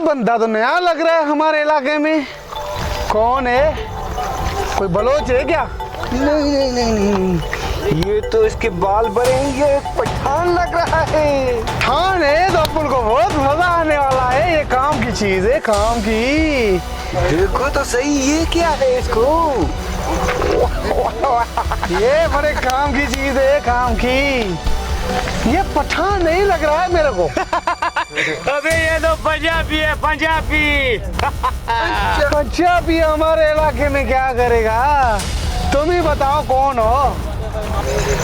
बंदा तो नया लग रहा है हमारे इलाके में। कौन है? कोई बलोच है क्या? नहीं नहीं नहीं, ये तो इसके बाल बड़े हैं, ये पठान लग रहा है। ठान है तो अपन को बहुत मजा आने वाला है। ये काम की चीज है, काम की। देखो तो सही, ये क्या है इसको? ये बड़े काम की चीज है, काम की। ये पठान नहीं लग रहा है मेरे को। अबे ये तो पंजाबी है, पंजाबी। पंजाबी हमारे इलाके में क्या करेगा? तुम ही बताओ कौन हो?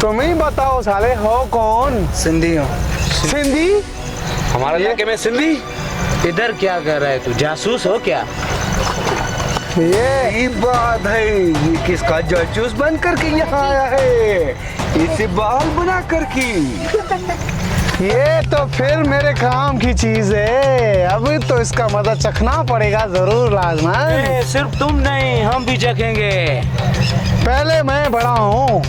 तुम ही बताओ साले, हो कौन? सिंधी हो। सिंधी? हमारे इलाके में सिंधी? इधर क्या कर रहा है तू? जासूस हो क्या? ये बात है, ये किसका जासूस बन करके यहाँ आया है? इसे बाल बना करके। ये तो फिर मेरे काम की चीज है। अभी तो इसका मजा चखना पड़ेगा जरूर लाजमन। सिर्फ तुम नहीं, हम भी चखेंगे। पहले मैं बड़ा हूँ।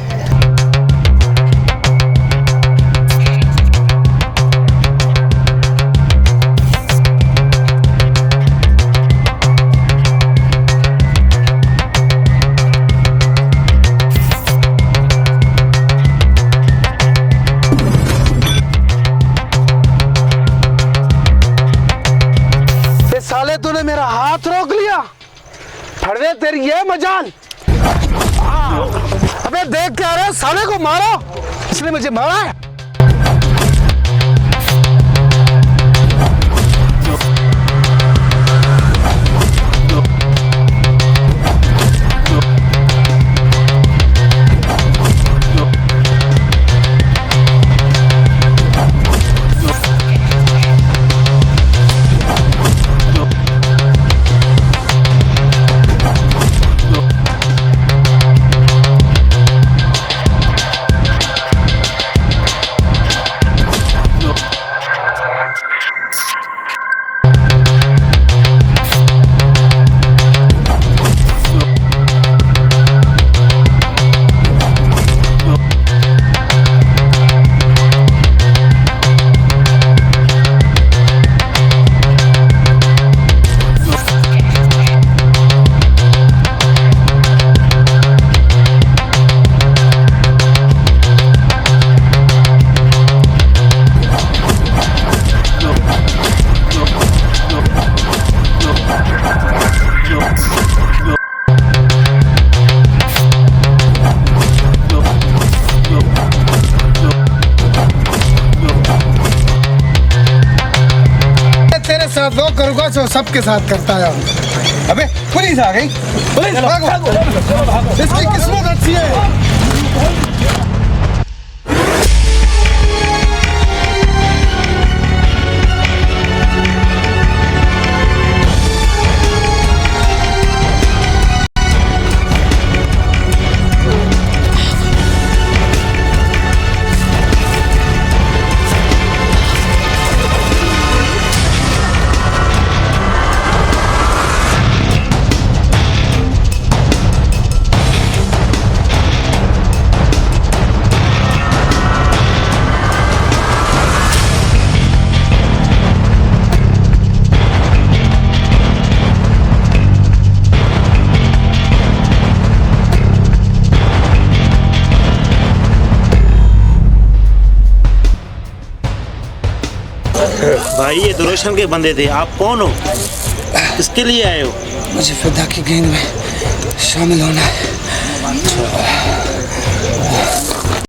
साले तूने मेरा हाथ रोक लिया। फड़वे तेरी ये मजाल। अबे देख क्या रहे, साले को मारो। इसने मुझे मारा है। साथ वो करूँगा जो सबके साथ करता है। अबे पुलिस आ गई। पुलिस भागो। इसकी किस्मत अच्छी है। भाई ये तो रोशन के बंदे थे, आप कौन हो? किसके लिए आए हो? मुझे फिदा की गैंग में शामिल होना है।